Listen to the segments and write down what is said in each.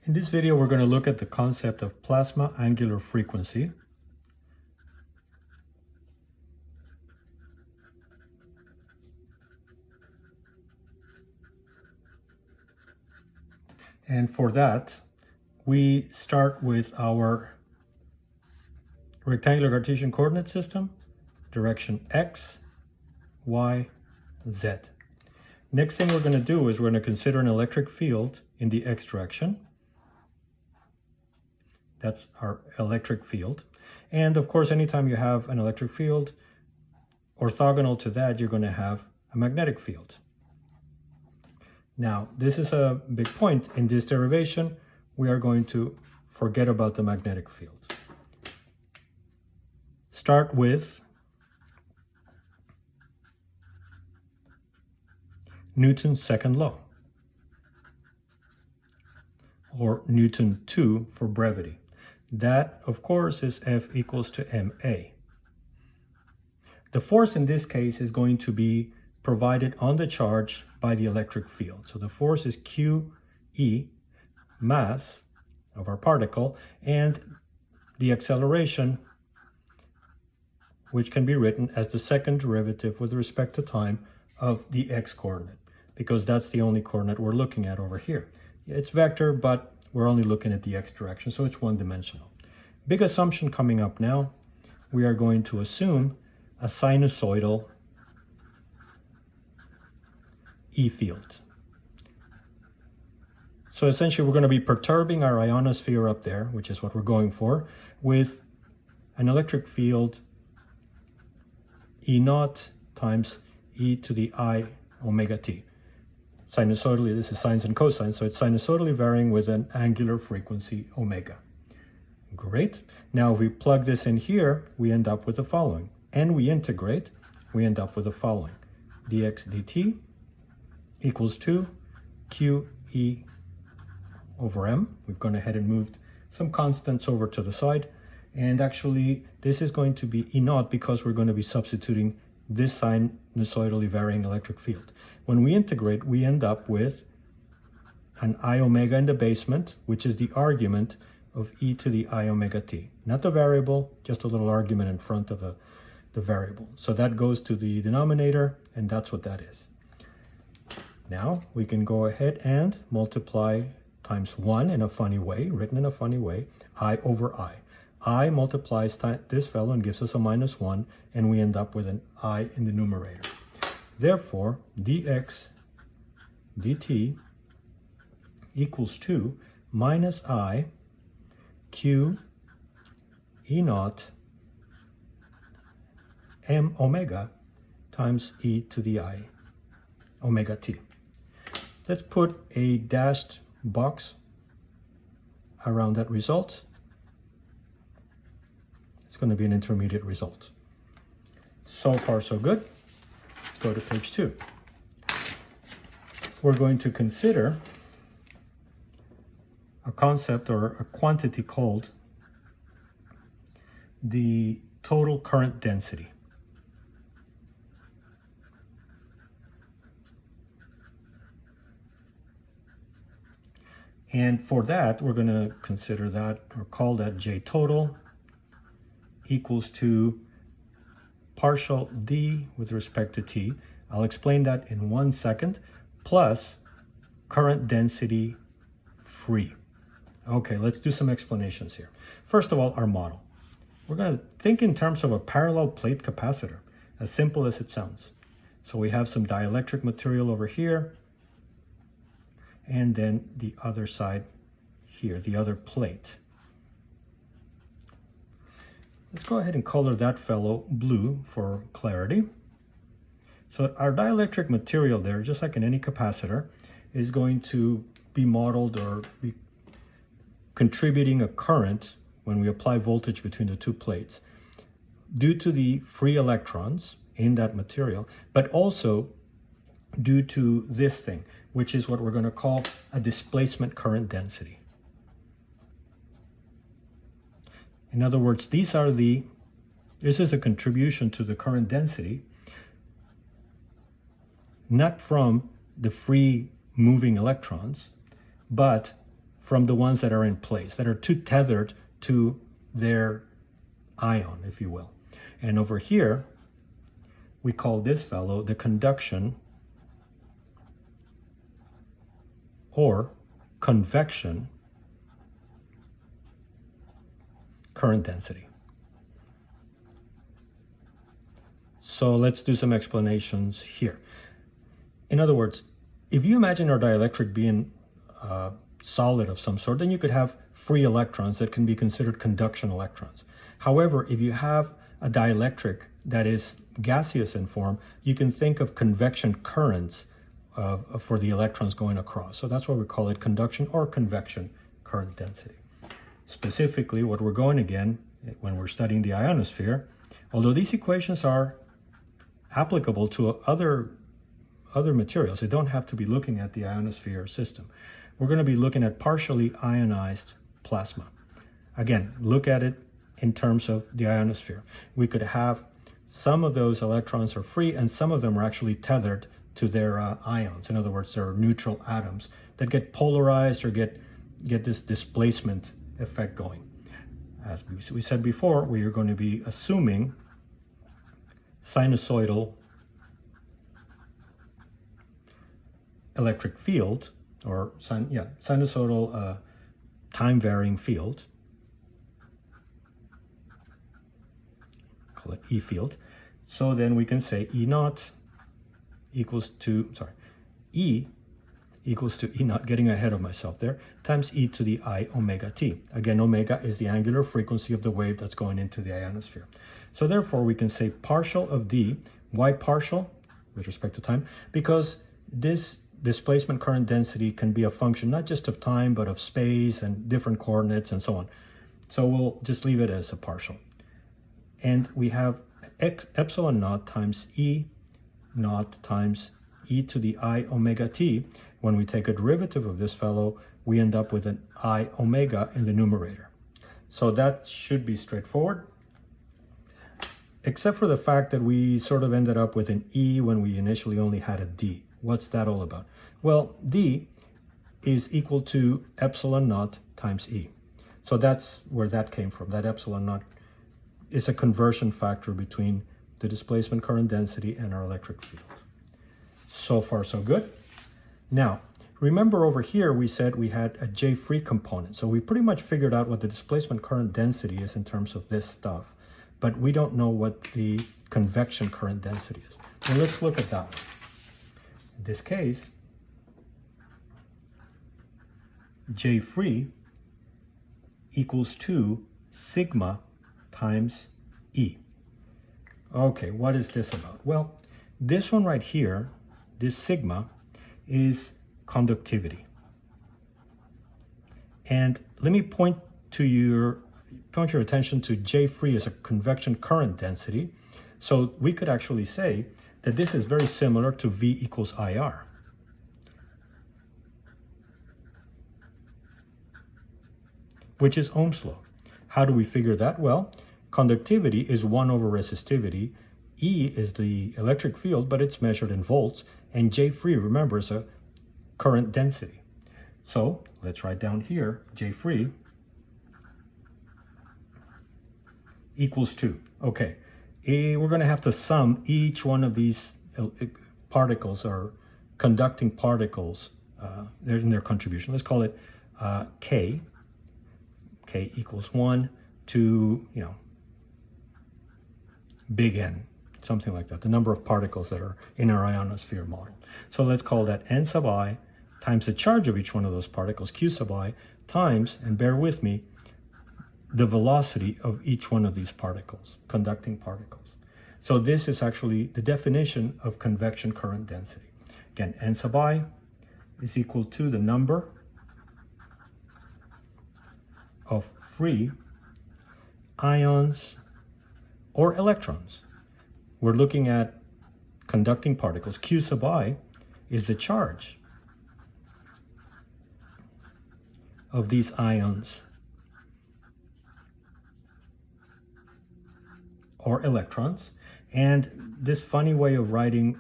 In this video, we're going to look at the concept of plasma angular frequency. And for that, we start with our rectangular Cartesian coordinate system, direction x, y, z. Next thing we're going to do is we're going to consider an electric field in the x direction. That's our electric field. And of course, anytime you have an electric field, orthogonal to that, you're going to have a magnetic field. Now, this is a big point. In this derivation, we are going to forget about the magnetic field. Start with Newton's second law, or Newton 2 for brevity. That, of course, is F equals to ma. The force in this case is going to be provided on the charge by the electric field. So the force is QE, mass of our particle, and the acceleration, which can be written as the second derivative with respect to time of the x-coordinate, because that's the only coordinate we're looking at over here. It's vector, but we're only looking at the x direction, so it's one-dimensional. Big assumption coming up now. We are going to assume a sinusoidal E field. So essentially, we're going to be perturbing our ionosphere up there, which is what we're going for, with an electric field E naught times e to the I omega t. Sinusoidally, this is sines and cosines, so it's sinusoidally varying with an angular frequency omega. Great. Now, if we plug this in here, we end up with the following. And we integrate, we end up with the following. dx dt equals to QE over m. We've gone ahead and moved some constants over to the side. And actually, this is going to be E naught because we're going to be substituting this sinusoidally varying electric field. When we integrate, we end up with an I omega in the basement, which is the argument of e to the I omega t. Not the variable, just a little argument in front of the variable. So that goes to the denominator, and that's what that is. Now, we can go ahead and multiply times 1 in a funny way, written in a funny way, I over I. I multiplies this fellow and gives us a minus 1, and we end up with an I in the numerator. Therefore, dx dt equals to minus I q E naught m omega times e to the I omega t. Let's put a dashed box around that result. It's going to be an intermediate result. So far, so good. Let's go to page 2. We're going to consider a concept or a quantity called the total current density. And for that, we're going to consider that, or call that J total equals to partial d with respect to t. I'll explain that in 1 second, plus current density free. Okay, let's do some explanations here. First of all, our model. We're going to think in terms of a parallel plate capacitor, as simple as it sounds. So we have some dielectric material over here, and then the other side here, the other plate. Let's go ahead and color that fellow blue for clarity. So our dielectric material there, just like in any capacitor, is going to be modeled or be contributing a current when we apply voltage between the two plates due to the free electrons in that material, but also due to this thing, which is what we're going to call a displacement current density. In other words, this is a contribution to the current density, not from the free moving electrons, but from the ones that are in place, that are too tethered to their ion, if you will. And over here, we call this fellow the conduction or convection current density. So let's do some explanations here. In other words, if you imagine our dielectric being solid of some sort, then you could have free electrons that can be considered conduction electrons. However, if you have a dielectric that is gaseous in form, you can think of convection currents for the electrons going across. So that's why we call it conduction or convection current density. Specifically, what we're going again, when we're studying the ionosphere, although these equations are applicable to other materials, they don't have to be looking at the ionosphere system. We're going to be looking at partially ionized plasma. Again, look at it in terms of the ionosphere. We could have some of those electrons are free and some of them are actually tethered to their ions. In other words, they're neutral atoms that get polarized or get this displacement effect going. As we said before, we are going to be assuming sinusoidal electric field, or sinusoidal time-varying field, call it E field. So then we can say E naught equals to, E equals to E naught, getting ahead of myself there, times E to the I omega t. Again, omega is the angular frequency of the wave that's going into the ionosphere. So therefore, we can say partial of D. Why partial with respect to time? Because this displacement current density can be a function not just of time, but of space and different coordinates and so on. So we'll just leave it as a partial. And we have epsilon naught times E naught times E to the I omega t. When we take a derivative of this fellow, we end up with an I omega in the numerator. So that should be straightforward, except for the fact that we sort of ended up with an E when we initially only had a D. What's that all about? Well, D is equal to epsilon naught times E. So that's where that came from. That epsilon naught is a conversion factor between the displacement current density and our electric field. So far, so good. Now, remember over here we said we had a J-free component. So we pretty much figured out what the displacement current density is in terms of this stuff, but we don't know what the convection current density is. So let's look at that one. In this case, J-free equals to sigma times E. Okay, what is this about? Well, this one right here, this sigma, is conductivity. And let me point your attention to J-free as a convection current density. So we could actually say that this is very similar to V equals IR. Which is Ohm's law. How do we figure that? Well, conductivity is 1 over resistivity. E is the electric field, but it's measured in volts. And J-free, remember, is a current density. So let's write down here, J-free equals 2. Okay, we're going to have to sum each one of these particles or conducting particles in their contribution. Let's call it K. K equals 1 to, big N, something like that, the number of particles that are in our ionosphere model. So let's call that N sub I times the charge of each one of those particles, Q sub I, times, and bear with me, the velocity of each one of these particles, conducting particles. So this is actually the definition of convection current density. Again, N sub I is equal to the number of free ions or electrons. We're looking at conducting particles. Q sub I is the charge of these ions or electrons. And this funny way of writing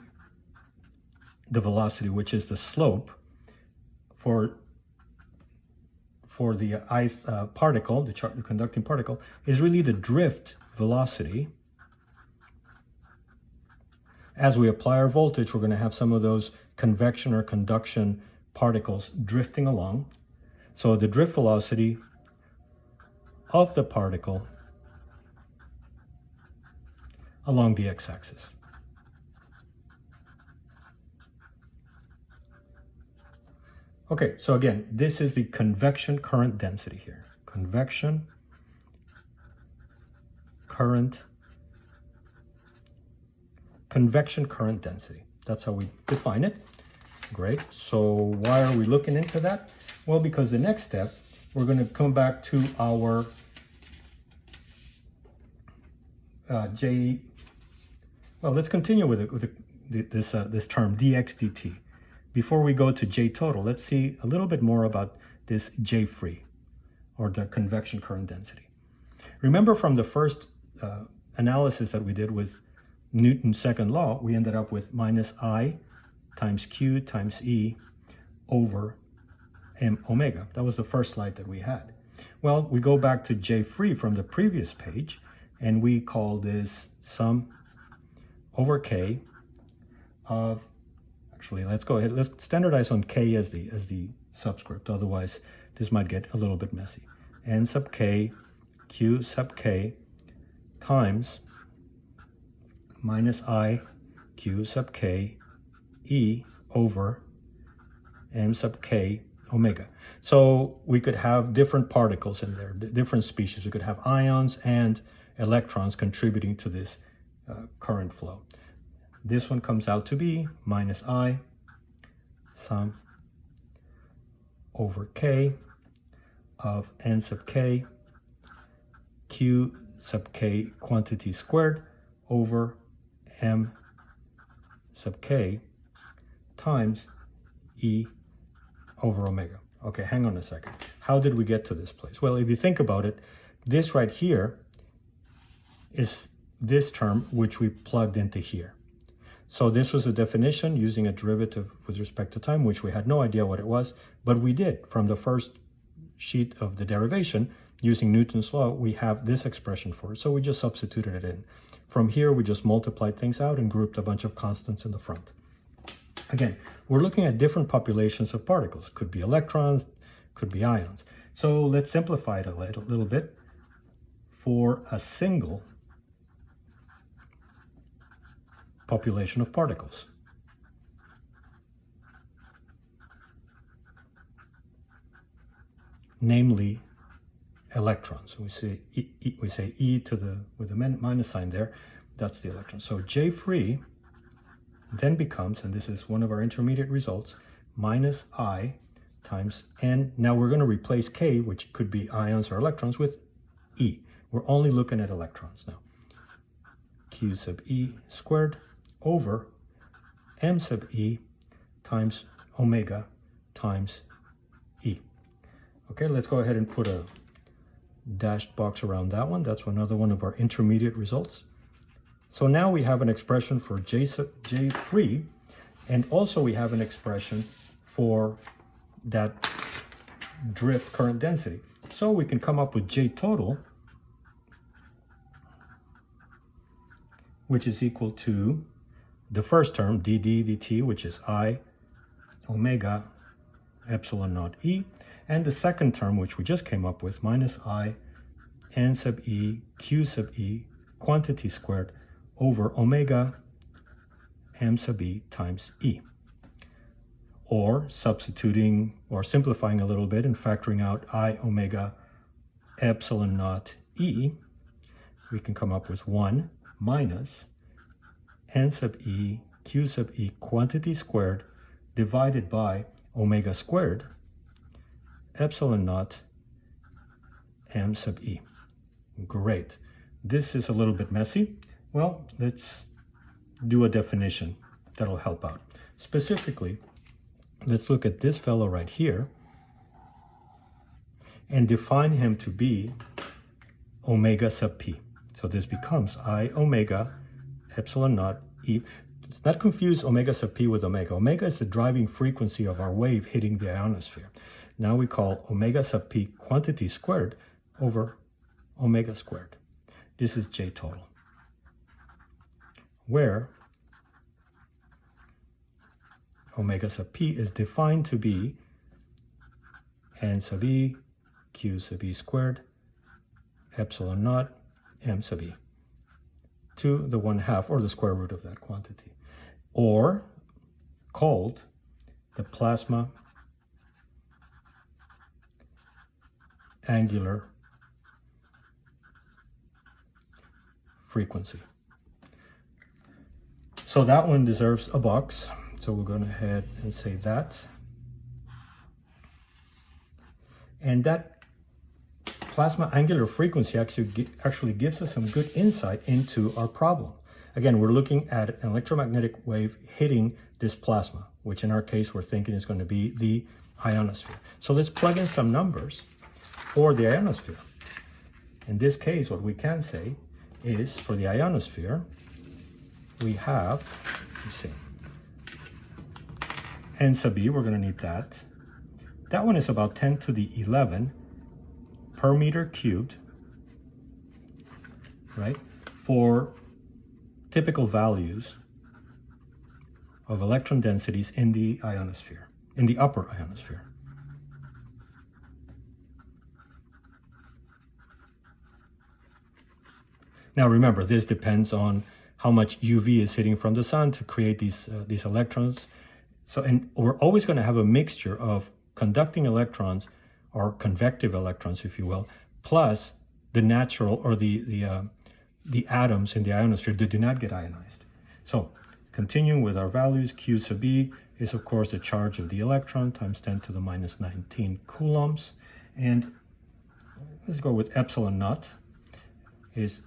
the velocity, which is the slope for for the particle, the conducting particle, is really the drift velocity. As we apply our voltage, we're going to have some of those convection or conduction particles drifting along. So the drift velocity of the particle along the x-axis. Okay, so again, this is the convection current density here. Convection current density. That's how we define it. Great. So why are we looking into that? Well, because the next step, we're going to come back to our let's continue with this term dx dt. Before we go to J total, let's see a little bit more about this J free, or the convection current density. Remember from the first analysis that we did with Newton's second law, we ended up with minus I times Q times E over m omega. That was the first slide that we had. Well, we go back to J free from the previous page, and we call this sum over K of, actually, let's go ahead, let's standardize on K as the subscript, otherwise this might get a little bit messy. N sub K, Q sub K times minus I Q sub K E over m sub K omega. So we could have different particles in there, different species. We could have ions and electrons contributing to this current flow. This one comes out to be minus I sum over K of N sub K Q sub K quantity squared over M sub K times E over omega. Okay, hang on a second. How did we get to this place? Well, if you think about it, this right here is this term which we plugged into here. So this was a definition using a derivative with respect to time, which we had no idea what it was, but we did. From the first sheet of the derivation, using Newton's law, we have this expression for it. So we just substituted it in. From here, we just multiplied things out and grouped a bunch of constants in the front. Again, we're looking at different populations of particles. Could be electrons, could be ions. So let's simplify it a little bit. For a single population of particles, namely electrons. We say E to the with the minus sign there. That's the electron. So J free then becomes, and this is one of our intermediate results, minus I times N. Now we're going to replace K, which could be ions or electrons, with E. We're only looking at electrons now. Q sub E squared over M sub E times omega times E. Okay, let's go ahead and put a dashed box around that one. That's another one of our intermediate results. So now we have an expression for J free, and also we have an expression for that drift current density. So we can come up with J total, which is equal to the first term, dd dt, which is I omega epsilon naught E, and the second term, which we just came up with, minus I N sub E Q sub E quantity squared over omega M sub E times E. Or substituting or simplifying a little bit and factoring out I omega epsilon naught E, we can come up with 1 minus N sub E Q sub E quantity squared divided by omega squared epsilon naught M sub E. Great. This is a little bit messy. Well, let's do a definition that'll help out. Specifically, let's look at this fellow right here and define him to be omega sub P. So this becomes I omega epsilon naught E. Let's not confuse omega sub P with omega. Omega is the driving frequency of our wave hitting the ionosphere. now we call omega sub p quantity squared over omega squared. This is J total, where omega sub p is defined to be n sub e q sub e squared epsilon naught m sub e to the 1/2 or the square root of that quantity, or called the plasma angular frequency. So that one deserves a box. So we're going to ahead and say that. And that plasma angular frequency actually gives us some good insight into our problem. Again, we're looking at an electromagnetic wave hitting this plasma, which in our case we're thinking is going to be the ionosphere. So let's plug in some numbers for the ionosphere. In this case, what we can say is for the ionosphere, we have, let's see, n sub e, we're going to need that. That one is about 10 to the 11 per meter cubed, right, for typical values of electron densities in the ionosphere, in the upper ionosphere. Now remember, this depends on how much UV is hitting from the sun to create these electrons. So, and we're always going to have a mixture of conducting electrons, or convective electrons, if you will, plus the natural or the atoms in the ionosphere that do not get ionized. So continuing with our values, Q sub E is of course the charge of the electron times 10 to the minus 19 coulombs. And let's go with epsilon naught is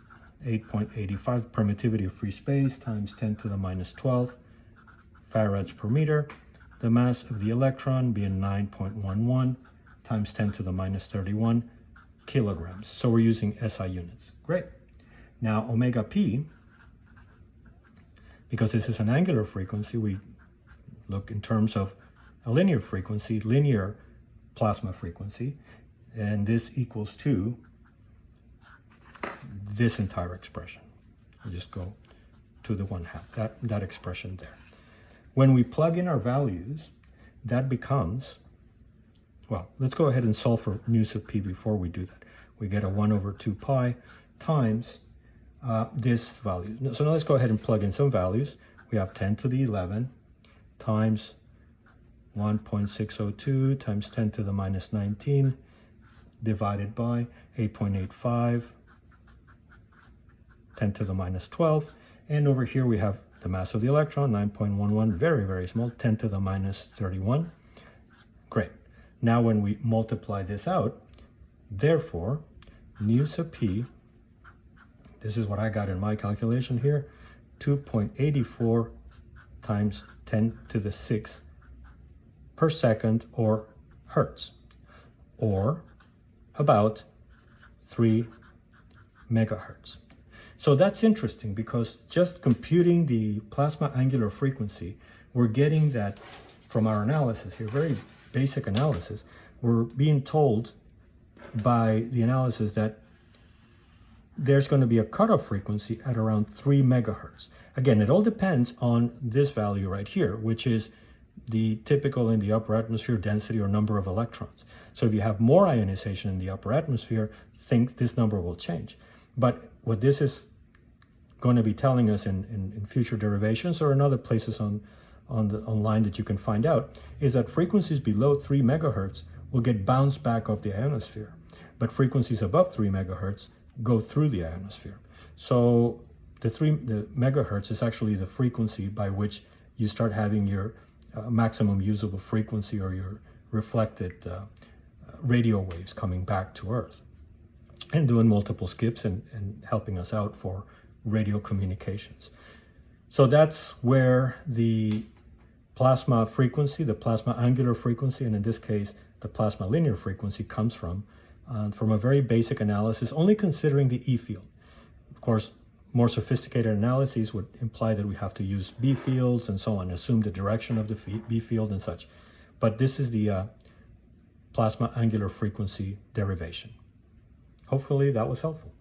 8.85 permittivity of free space times 10 to the minus 12 farads per meter. The mass of the electron being 9.11 times 10 to the minus 31 kilograms. So we're using SI units. Great. Now omega p, because this is an angular frequency, we look in terms of a linear frequency, linear plasma frequency, and this equals to this entire expression. We'll just go to the 1/2, that expression there. When we plug in our values, that becomes, well, let's go ahead and solve for nu sub p before we do that. We get a 1/2 pi times this value. So now let's go ahead and plug in some values. We have 10 to the 11 times 1.602 times 10 to the minus 19 divided by 8.85, 10 to the minus 12. And over here we have the mass of the electron, 9.11, very, very small, 10 to the minus 31. Great. Now when we multiply this out, therefore, nu sub p, this is what I got in my calculation here, 2.84 times 10 to the 6 per second, or hertz, or about 3 megahertz. So that's interesting because just computing the plasma angular frequency, we're getting that from our analysis here, very basic analysis. We're being told by the analysis that there's going to be a cutoff frequency at around 3 megahertz. Again, it all depends on this value right here, which is the typical in the upper atmosphere density or number of electrons. So if you have more ionization in the upper atmosphere, this number will change. But what this is going to be telling us in future derivations or in other places online that you can find out is that frequencies below 3 megahertz will get bounced back off the ionosphere, but frequencies above 3 megahertz go through the ionosphere. So the megahertz is actually the frequency by which you start having your maximum usable frequency or your reflected radio waves coming back to Earth and doing multiple skips and helping us out for radio communications. So that's where the plasma frequency, the plasma angular frequency, and in this case, the plasma linear frequency comes from a very basic analysis, only considering the E field. Of course, more sophisticated analyses would imply that we have to use B fields and so on, assume the direction of the B field and such. But this is the plasma angular frequency derivation. Hopefully that was helpful.